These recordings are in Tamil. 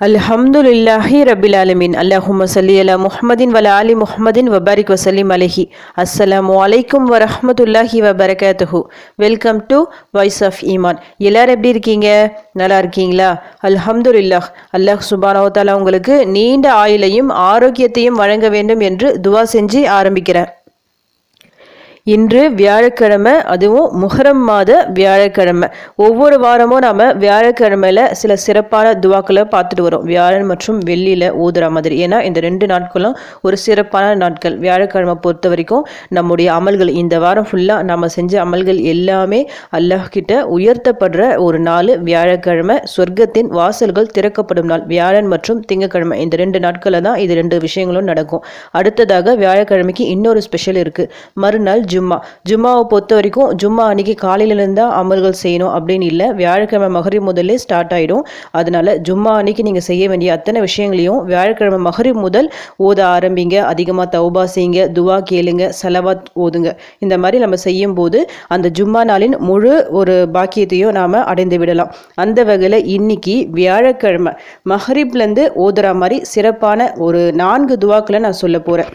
அல்ஹம்துலில்லாஹி ரபில் ஆலமீன். அல்லாஹும்ம ஸல்லி அலா முஹம்மதின் வல ஆலி முஹம்மதின் வபாரிக் வசல்லிம் அலைஹி. அஸ்ஸலாமு அலைக்கும் வரஹ்மத்துல்லாஹி வபரகாத்துஹு. வெல்கம் டு வாய்ஸ் ஆஃப் ஈமான். எல்லாரும் எப்படி இருக்கீங்க? நல்லா இருக்கீங்களா? அல்ஹம்துலில்லாஹ். அல்லாஹ் சுப்ஹானஹு வ தஆலா உங்களுக்கு நீண்ட ஆயுளையும் ஆரோக்கியத்தையும் வழங்க வேண்டும் என்று துவா செஞ்சு ஆரம்பிக்கிறேன். இன்று வியாழக்கிழமை, அதுவும் முஹரம் மாத வியாழக்கிழமை. ஒவ்வொரு வாரமும் நாம் வியாழக்கிழமையில் சில சிறப்பான துவாக்களை பார்த்துட்டு வரோம், வியாழன் மற்றும் வெள்ளியில் ஓதுற மாதிரி. ஏன்னா இந்த 2 நாட்களும் ஒரு சிறப்பான நாட்கள். வியாழக்கிழமை பொறுத்த வரைக்கும் நம்முடைய அமல்கள், இந்த வாரம் ஃபுல்லாக நம்ம செஞ்ச அமல்கள் எல்லாமே அல்லாஹ் கிட்ட உயர்த்தப்படுற ஒரு நாள் வியாழக்கிழமை. சொர்க்கத்தின் வாசல்கள் திறக்கப்படும் நாள் வியாழன் மற்றும் திங்கக்கிழமை. இந்த 2 நாட்களில் தான் இது 2 விஷயங்களும் நடக்கும். அடுத்ததாக வியாழக்கிழமைக்கு இன்னொரு ஸ்பெஷல் இருக்குது. மறுநாள் ஜும்மாவை பொறுத்த வரைக்கும் ஜும்மா அன்னைக்கு காலையிலேருந்து தான் அமல்கள் செய்யணும் அப்படின்னு இல்லை. வியாழக்கிழமை மகரிப் முதல்லே ஸ்டார்ட் ஆகிடும். அதனால ஜும்மா அன்னைக்கு நீங்கள் செய்ய வேண்டிய அத்தனை விஷயங்களையும் வியாழக்கிழமை மகரிப் முதல் ஓத ஆரம்பிங்க. அதிகமாக தௌபா செய்யுங்க, துவா கேளுங்க, சலவாத் ஓதுங்க. இந்த மாதிரி நம்ம செய்யும் போது அந்த ஜும்மா நாளின் முழு ஒரு பாக்கியத்தையும் நாம் அடைந்து விடலாம். அந்த வகையில் இன்னைக்கு வியாழக்கிழமை மகரிப்லேருந்து ஓதுற மாதிரி சிறப்பான ஒரு 4 துவாக்களை நான் சொல்ல போகிறேன்.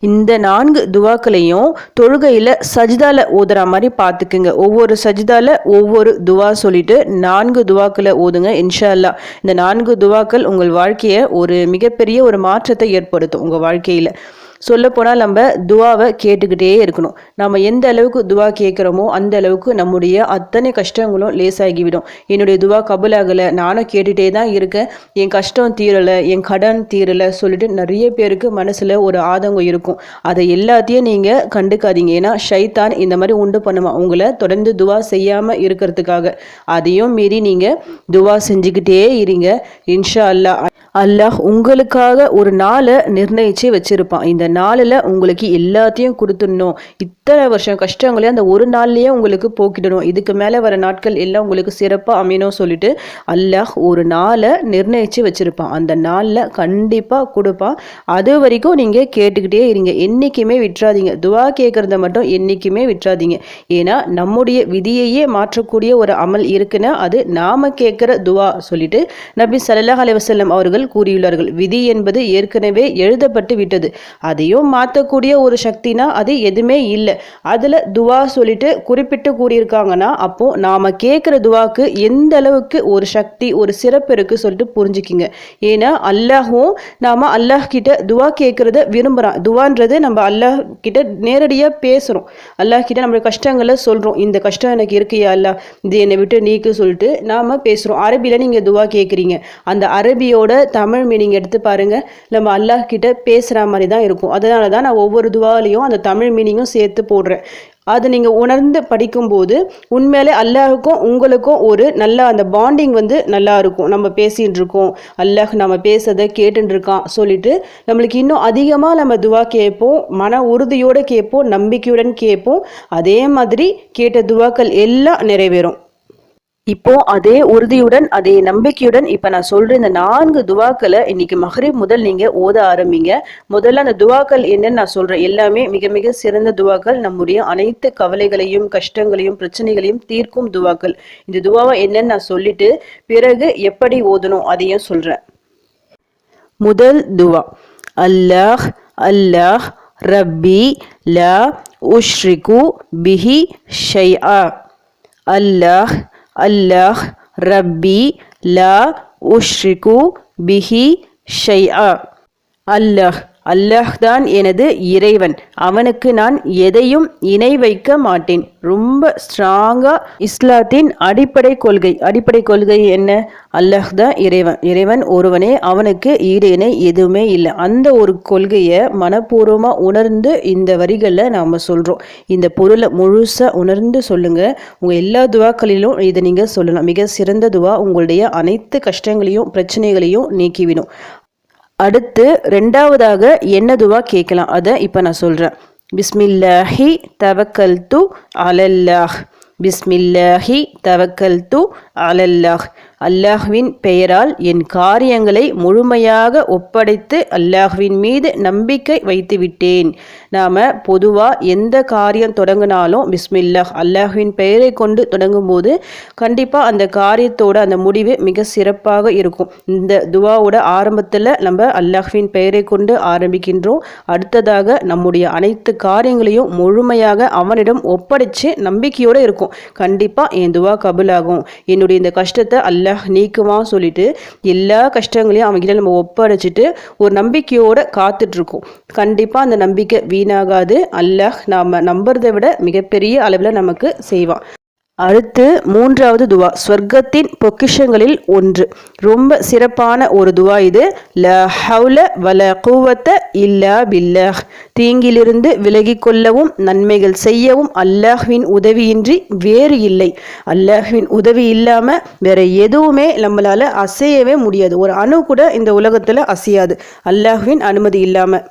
இந்த 4 துவாக்களையும் தொழுகையில் சஜிதால ஓதுற மாதிரி பார்த்துக்குங்க. ஒவ்வொரு சஜிதால ஒவ்வொரு துவா சொல்லிட்டு 4 துவாக்களை ஓதுங்க. இன்ஷா அல்லாஹ் இந்த 4 துவாக்கள் உங்கள் வாழ்க்கையை ஒரு மிகப்பெரிய ஒரு மாற்றத்தை ஏற்படுத்தும். உங்கள் வாழ்க்கையில் சொல்லப்போனால் நம்ம துவாவை கேட்டுக்கிட்டே இருக்கணும். நம்ம எந்த அளவுக்கு துவா கேட்குறோமோ அந்த அளவுக்கு நம்முடைய அத்தனை கஷ்டங்களும் லேசாகிவிடும். என்னுடைய துவா கபுலாகலை, நானும் கேட்டுகிட்டே தான் இருக்கேன், என் கஷ்டம் தீரலை, என் கடன் தீரலை சொல்லிட்டு நிறைய பேருக்கு மனசில் ஒரு ஆதங்கம் இருக்கும். அதை எல்லாத்தையும் நீங்கள் கண்டுக்காதீங்க. ஏன்னா ஷைத்தான் இந்த மாதிரி உண்டு பண்ணுமா உங்களை தொடர்ந்து துவா செய்யாமல் இருக்கிறதுக்காக. அதையும் மீறி நீங்கள் துவா செஞ்சுக்கிட்டே இருங்க. இன்ஷா அல்லாஹ் அல்லாஹ் உங்களுக்காக ஒரு நாளை நிர்ணயிச்சு வச்சிருப்பான். இந்த நாளில் உங்களுக்கு எல்லாத்தையும் கொடுத்துடணும். இத்தனை வருஷம் கஷ்டங்களையும் அந்த ஒரு நாள்லேயே உங்களுக்கு போக்கிடணும். இதுக்கு மேலே வர நாட்கள் எல்லாம் உங்களுக்கு சிறப்பாக அமையணும் சொல்லிட்டு அல்லாஹ் ஒரு நாளை நிர்ணயிச்சு வச்சிருப்பான். அந்த நாளில் கண்டிப்பாக கொடுப்பான். அது வரைக்கும் நீங்கள் கேட்டுக்கிட்டே இருங்க. என்றைக்குமே விட்டுறாதீங்க. துவா கேட்குறத மட்டும் என்றைக்குமே விட்டுறாதீங்க. ஏன்னா நம்முடைய விதியையே மாற்றக்கூடிய ஒரு அமல் இருக்குன்னா அது நாம கேட்குற துவா சொல்லிட்டு நபி ஸல்லல்லாஹு அலைஹி வஸல்லம் அவர்கள் கூறியுள்ளார்கள். விதி என்பது ஏற்கனவே எழுதப்பட்டு விட்டது. அதையும் மாற்றக்கூடிய ஒரு சக்தினா அது எதுவுமே இல்லை. அதில் துவா சொல்லிட்டு குறிப்பிட்டு கூறியிருக்காங்கன்னா அப்போ நாம கேட்குற துவாக்கு எந்த அளவுக்கு ஒரு சக்தி ஒரு சிறப்பு இருக்கு சொல்லிட்டு புரிஞ்சுக்கிங்க. ஏன்னா அல்லாஹும் நாம அல்லாஹ் கிட்ட துவா கேட்கறத விரும்புகிறான். துவான்றது நம்ம அல்லாஹ் கிட்ட நேரடியாக பேசுகிறோம். அல்லாஹ் கிட்ட நம்ம கஷ்டங்களை சொல்கிறோம். இந்த கஷ்டம் எனக்கு இருக்கையா அல்லாஹ், இது என்னை விட்டு நீக்கு சொல்லிட்டு நாம பேசுகிறோம். அரபியில் நீங்கள் துவா கேட்குறீங்க. அந்த அரபியோட தமிழ் மீனிங் எடுத்து பாருங்க. நம்ம அல்லாஹ் கிட்ட பேசுகிற மாதிரி தான் இருக்கும். அதனால தான் நான் ஒவ்வொரு துவாலையும் அந்த தமிழ் மீனிங்கும் சேர்த்து போடுறேன். அதை நீங்கள் உணர்ந்து படிக்கும்போது உண்மையிலே அல்லாஹுக்கும் உங்களுக்கும் ஒரு நல்ல அந்த பாண்டிங் நல்லா இருக்கும். நம்ம பேசிகிட்டு இருக்கோம், அல்லாஹ் நம்ம பேசுறதை கேட்டுட்டு இருக்கான் சொல்லிட்டு நம்மளுக்கு இன்னும் அதிகமாக நம்ம துவா கேட்போம், மன உறுதியோடு கேட்போம், நம்பிக்கையுடன் கேட்போம். அதே மாதிரி கேட்ட துவாக்கள் எல்லாம் நிறைவேறும். இப்போ அதே உறுதியுடன் அதே நம்பிக்கையுடன் இப்போ நான் சொல்ற இந்த 4 துவாக்களை இன்னைக்கு மகரிப் முதல் நீங்க ஓத ஆரம்பிங்க. முதல்ல அந்த துவாக்கள் என்னன்னு நான் சொல்றேன். எல்லாமே மிக மிக சிறந்த துவாக்கள். நம்முடைய அனைத்து கவலைகளையும் கஷ்டங்களையும் பிரச்சனைகளையும் தீர்க்கும் துவாக்கள். இந்த துவாவை என்னன்னு நான் சொல்லிட்டு பிறகு எப்படி ஓதணும் அதையும் சொல்றேன். முதல் துவா, அல்லாஹ் அல்லாஹ் ரப்பி லா உஷ்ரிகு பிஹி ஷைஆ. அல்லாஹ் அல்லாஹ் ரப்பி லா உஷ்ரிகு பிஹி ஷைஆ. அல்லாஹ் அல்லாஹ் தான் எனது இறைவன், அவனுக்கு நான் எதையும் இணை வைக்க மாட்டேன். ரொம்ப ஸ்ட்ராங்கா இஸ்லாத்தின் அடிப்படை கொள்கை என்ன? அல்லாஹ் தான் இறைவன், இறைவன் ஒருவனே, அவனுக்கு ஈடு இணை எதுவுமே இல்லை. அந்த ஒரு கொள்கையை மனப்பூர்வமாக உணர்ந்து இந்த வரிகளில் நாம் சொல்கிறோம். இந்த பொருளை முழுசாக உணர்ந்து சொல்லுங்க. உங்கள் எல்லா துவாக்களிலும் இதை நீங்கள் சொல்லலாம். மிக சிறந்த துவா உங்களுடைய அனைத்து கஷ்டங்களையும் பிரச்சனைகளையும் நீக்கிவிடும். அடுத்து 2வதாக என்ன துவா கேட்கலாம் அதை இப்போ நான் சொல்கிறேன். பிஸ்மில்லாஹி தவக்கல்து அலல்லாஹ். பிஸ்மில்லாஹி தவக்கல்து அலல்லாஹ். அல்லாஹ்வின் பெயரால் என் காரியங்களை முழுமையாக ஒப்படைத்து அல்லாஹ்வின் மீது நம்பிக்கை வைத்து விட்டேன். நாம் பொதுவாக எந்த காரியம் தொடங்கினாலும் பிஸ்மில்லாஹ் அல்லாஹ்வின் பெயரை கொண்டு தொடங்கும் போது கண்டிப்பாக அந்த காரியத்தோட அந்த முடிவு மிக சிறப்பாக இருக்கும். இந்த துவாவோட ஆரம்பத்தில் நம்ம அல்லாஹ்வின் பெயரை கொண்டு ஆரம்பிக்கின்றோம். அடுத்ததாக நம்முடைய அனைத்து காரியங்களையும் முழுமையாக அவனிடம் ஒப்படைச்சு நம்பிக்கையோடு இருக்கும். கண்டிப்பாக என் துவா கபுலாகும், என்னுடைய இந்த கஷ்டத்தை அல்லாஹ் நீக்குவான்னு சொல்லிட்டு எல்லா கஷ்டங்களையும் அவங்ககிட்ட நம்ம ஒப்படைச்சிட்டு ஒரு நம்பிக்கையோடு காத்துட்ருக்கோம். கண்டிப்பாக அந்த நம்பிக்கை வீணாகாது. அல்லாஹ் நாம் நம்புறதை விட மிகப்பெரிய அளவில் நமக்கு செய்வான். அடுத்து மூன்றாவது துவா ஸ்வர்க்கத்தின் பொக்கிஷங்களில் ஒன்று. ரொம்ப சிறப்பான ஒரு துவா இது. லா ஹவுல வல குவத்த இல்லா பில்லாஹ். தீங்கிலிருந்து விலகி கொள்ளவும் நன்மைகள் செய்யவும் அல்லாஹ்வின் உதவியின்றி வேறு இல்லை. அல்லாஹ்வின் உதவி இல்லாமல் வேற எதுவுமே நம்மளால அசையவே முடியாது. ஒரு அணு கூட இந்த உலகத்தில் அசையாது அல்லாஹ்வின் அனுமதி இல்லாமல்.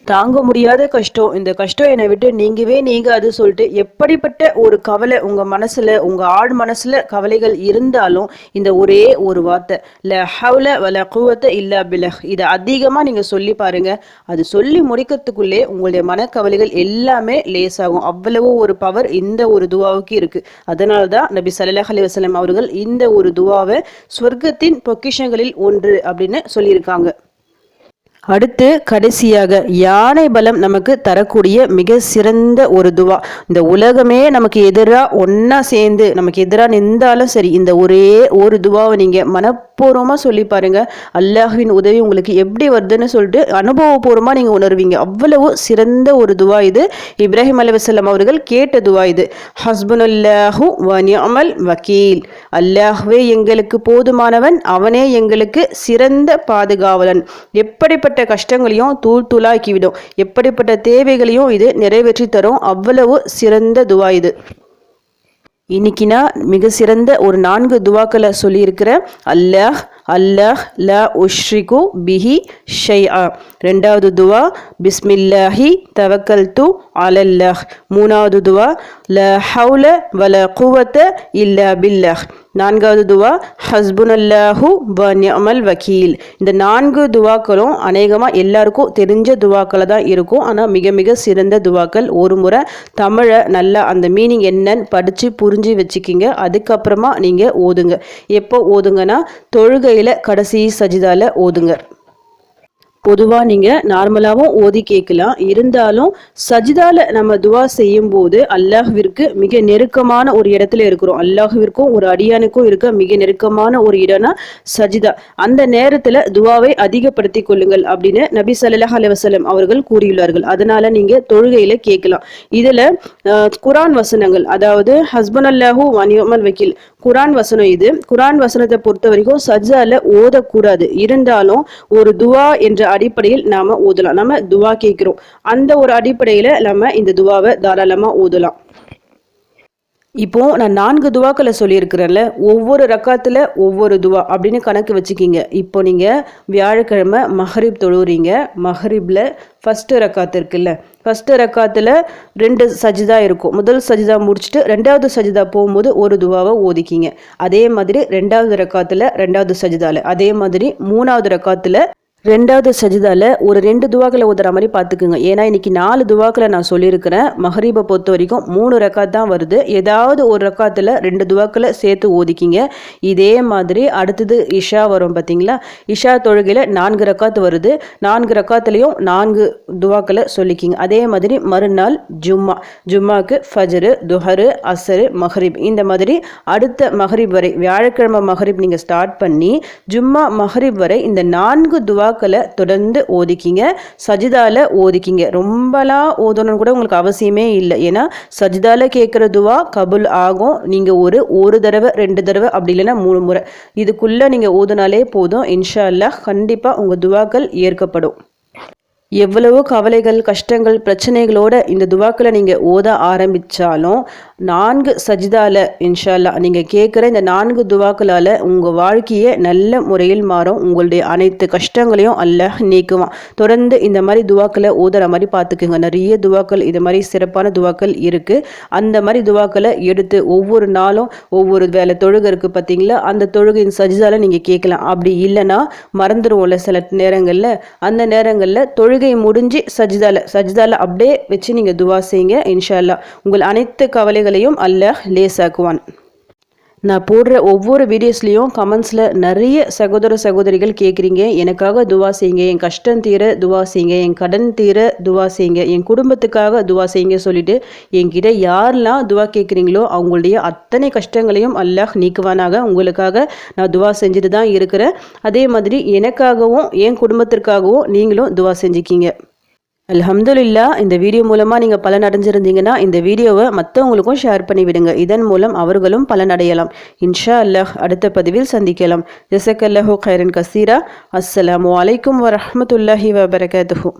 தாங்க முடியாத கஷ்டம், இந்த கஷ்டம் என்னை விட்டு நீங்கவே நீங்காது சொல்லிட்டு எப்படிப்பட்ட ஒரு கவலை உங்கள் மனசில், உங்கள் ஆழ் மனசில் கவலைகள் இருந்தாலும் இந்த ஒரே ஒரு வார்த்தை ல ஹவுல வல குவத்த இல்லா பிலஹ் இதை அதிகமாக நீங்கள் சொல்லி பாருங்கள். அது சொல்லி முடிக்கிறதுக்குள்ளே உங்களுடைய மனக்கவலைகள் எல்லாமே லேசாகும். அவ்வளவு ஒரு பவர் இந்த ஒரு துவாவுக்கு இருக்குது. அதனால தான் நபி ஸல்லல்லாஹு அலைஹி வஸல்லம் அவர்கள் இந்த ஒரு துவாவை சொர்க்கத்தின் பொக்கிஷங்களில் ஒன்று அப்படின்னு சொல்லியிருக்காங்க. அடுத்து கடைசியாக யானை பலம் நமக்கு தரக்கூடிய மிக சிறந்த ஒரு துவா. இந்த உலகமே நமக்கு எதிராக ஒன்றா சேர்ந்து நமக்கு எதிராக நின்றாலும் சரி, இந்த ஒரே ஒரு துவாவை நீங்கள் மனப்பூர்வமாக சொல்லி பாருங்கள். அல்லாஹ்வின் உதவி உங்களுக்கு எப்படி வருதுன்னு சொல்லிட்டு அனுபவபூர்வமாக நீங்கள் உணர்வீங்க. அவ்வளவு சிறந்த ஒரு துவா இது. இப்ராஹிம் அலைஹிஸ்ஸலாம் அவர்கள் கேட்ட துவா இது. ஹஸ்புனல்லாஹு வ நிஅமல் வக்கீல். அல்லாஹ்வே எங்களுக்கு போதுமானவன், அவனே எங்களுக்கு சிறந்த பாதுகாவலன். எப்படிப்பட்ட கஷ்டங்களையும் தூள் தூளாக்கிவிடும், எப்படிப்பட்ட தேவைகளையும் இது நிறைவேற்றி தரும். அவ்வளவு சிறந்த துவா இது. இன்னைக்கு நான் மிக சிறந்த ஒரு 4 துவாக்களை சொல்லியிருக்கிறேன். அல்லாஹ் அல்லாஹ் லா உஷ்ரிகு பிஹி ஷைஆ. 2வது துவா பிஸ்மில்லாஹி தவக்கல்து அலல்லாஹ். 3வது துவா லா ஹவுல வல குவத்த இல்லா பில்லாஹ். 4வது துவா ஹஸ்புனல்லாஹு வ நிஅமல் வக்கீல். இந்த 4 துவாக்களும் அநேகமாக எல்லாருக்கும் தெரிஞ்ச துவாக்களை தான் இருக்கும். ஆனால் மிக மிக சிறந்த துவாக்கள். ஒரு முறை தமிழை நல்லா அந்த மீனிங் என்னன்னு படித்து புரிஞ்சு வச்சுக்கிங்க. அதுக்கப்புறமா நீங்கள் ஓதுங்க. எப்போ ஓதுங்கன்னா தொழுகையில் கடைசி சஜிதால ஓதுங்க. பொதுவாக நீங்கள் நார்மலாகவும் ஓதி கேட்கலாம். இருந்தாலும் சஜிதால நம்ம துவா செய்யும் போது அல்லாஹ்விற்கு மிக நெருக்கமான ஒரு இடத்துல இருக்கிறோம். அல்லாஹ்விற்கும் ஒரு அடியானுக்கும் இருக்க மிக நெருக்கமான ஒரு இடம்னா சஜிதா. அந்த நேரத்தில் துவாவை அதிகப்படுத்தி கொள்ளுங்கள் அப்படின்னு நபி ஸல்லல்லாஹு அலைஹி வஸல்லம் அவர்கள் கூறியுள்ளார்கள். அதனால நீங்கள் தொழுகையில் கேட்கலாம். இதில் குரான் வசனங்கள், அதாவது ஹஸ்புனல்லாஹு வ நிஅமல் வக்கீல் குரான் வசனம். இது குரான் வசனத்தை பொறுத்த வரைக்கும் சஜ்ஜால ஓதக்கூடாது. இருந்தாலும் ஒரு துவா என்ற அடிப்படையில் நாம ஓதலாம். நம்ம துவா கேட்கிறோம், அந்த ஒரு அடிப்படையில நம்ம இந்த துவாவை தாராளமா ஓதலாம். இப்போ நான் 4 துவாக்களை சொல்லியிருக்கிறேன்ல, ஒவ்வொரு ரக்காத்தில் ஒவ்வொரு துவா அப்படின்னு கணக்கு வச்சுக்கிங்க. இப்போ நீங்கள் வியாழக்கிழமை மஹரிப் தொழுறீங்க. மஹரிப்பில் ஃபஸ்ட்டு ரக்காத்து இருக்குல்ல, ஃபஸ்ட்டு ரக்காத்தில் 2 சஜிதா இருக்கும். முதல் சஜிதா முடிச்சுட்டு 2வது சஜிதா போகும்போது ஒரு துவாவை ஓதிக்கிங்க. அதே மாதிரி 2வது ரக்காத்தில் 2வது சஜிதாவில், அதே மாதிரி 3வது ரக்காத்தில் 2வது சஜிதாவில் ஒரு 2 துவாக்களை ஓதுற மாதிரி பார்த்துக்குங்க. ஏன்னா இன்னைக்கு 4 துவாக்களை நான் சொல்லியிருக்கிறேன். மஹரீபை பொறுத்த வரைக்கும் 3 ரக்காத் தான் வருது. ஏதாவது ஒரு ரக்காத்தில் 2 துவாக்களை சேர்த்து ஓதிக்கிங்க. இதே மாதிரி அடுத்தது இஷா வரும் பார்த்தீங்களா, இஷா தொழுகையில் 4 ரக்காத் வருது. 4 ரக்காத்துலேயும் 4 துவாக்களை சொல்லிக்கிங்க. அதே மாதிரி மறுநாள் ஜும்மாக்கு ஃபஜ்ரு, துஹரு, அசரு, மஹரிப், இந்த மாதிரி அடுத்த மஹரிப் வரை வியாழக்கிழமை மஹரிப் நீங்கள் ஸ்டார்ட் பண்ணி ஜும்மா மஹரிப் வரை இந்த 4 துவா தொடர்ந்து ஓதிக்கிங்க. சஜிதால ஓதிக்கிங்க. ரொம்பலாம் ஓதணும் கூட உங்களுக்கு அவசியமே இல்லை. ஏன்னா சஜிதால கேட்குற துவா கபுல் ஆகும். நீங்கள் ஒரு தடவை 2 தடவை அப்படி இல்லைன்னா 3 முறை இதுக்குள்ள நீங்கள் ஓதுனாலே போதும். இன்ஷா அல்லாஹ் கண்டிப்பாக உங்கள் துவாக்கள் ஏற்கப்படும். எவ்வளவோ கவலைகள், கஷ்டங்கள், பிரச்சனைகளோட இந்த துவாக்களை நீங்கள் ஓத ஆரம்பித்தாலும் 4 சஜிதால இன்ஷா அல்லாஹ் நீங்கள் கேட்குற இந்த 4 துவாக்களால் உங்கள் வாழ்க்கையை நல்ல முறையில் மாறும். உங்களுடைய அனைத்து கஷ்டங்களையும் அல்லாஹ் நீக்குவான். தொடர்ந்து இந்த மாதிரி துவாக்களை ஓதுற மாதிரி பார்த்துக்குங்க. நிறைய துவாக்கள் இது மாதிரி சிறப்பான துவாக்கள் இருக்குது. அந்த மாதிரி துவாக்களை எடுத்து ஒவ்வொரு நாளும் ஒவ்வொரு வேலை தொழுகை இருக்குது பார்த்தீங்களா, அந்த தொழுகையின் சஜிதால நீங்கள் கேட்கலாம். அப்படி இல்லைன்னா மறந்துடுவோம்ல சில நேரங்களில், அந்த நேரங்களில் தொழுகை தொழுகை முடிஞ்சு சஜ்தால அப்படியே வச்சு நீங்கள் துவா செய்யுங்க. இன்ஷா அல்லாஹ் உங்கள் அனைத்து கவலைகளையும் அல்லாஹ் லேசாக்குவான். நான் போடுற ஒவ்வொரு வீடியோஸ்லேயும் கமெண்ட்ஸில் நிறைய சகோதரிகள் கேட்குறீங்க, எனக்காக துவா செய்யுங்க, என் கஷ்டம் தீர துவா செய்யுங்க, என் கடன் தீர துவா செய்யுங்க, என் குடும்பத்துக்காக துவா செய்யுங்க சொல்லிட்டு என்கிட்ட யாரெல்லாம் துவா கேட்குறீங்களோ அவங்களுடைய அத்தனை கஷ்டங்களையும் அல்லாஹ் நீக்குவானாக. உங்களுக்காக நான் துவா செஞ்சுட்டு தான் இருக்கிறேன். அதே மாதிரி எனக்காகவும் என் குடும்பத்திற்காகவும் நீங்களும் துவா செஞ்சுக்கிங்க. அல்ஹம்துலில்லாஹ். இந்த வீடியோ மூலமாக நீங்கள் பலன் அடைஞ்சிருந்தீங்கன்னா இந்த வீடியோவை மற்றவங்களுக்கும் ஷேர் பண்ணி விடுங்க. இதன் மூலம் அவர்களும் பலன் அடையலாம். இன்ஷா அல்லாஹ் அடுத்த பதிவில் சந்திக்கலாம். ஜஸக்கல்லாஹு கைரன் கசீரா. அஸ்ஸலாமு அலைக்கும் வரஹ்மத்துல்லாஹி வபரகாத்துஹு.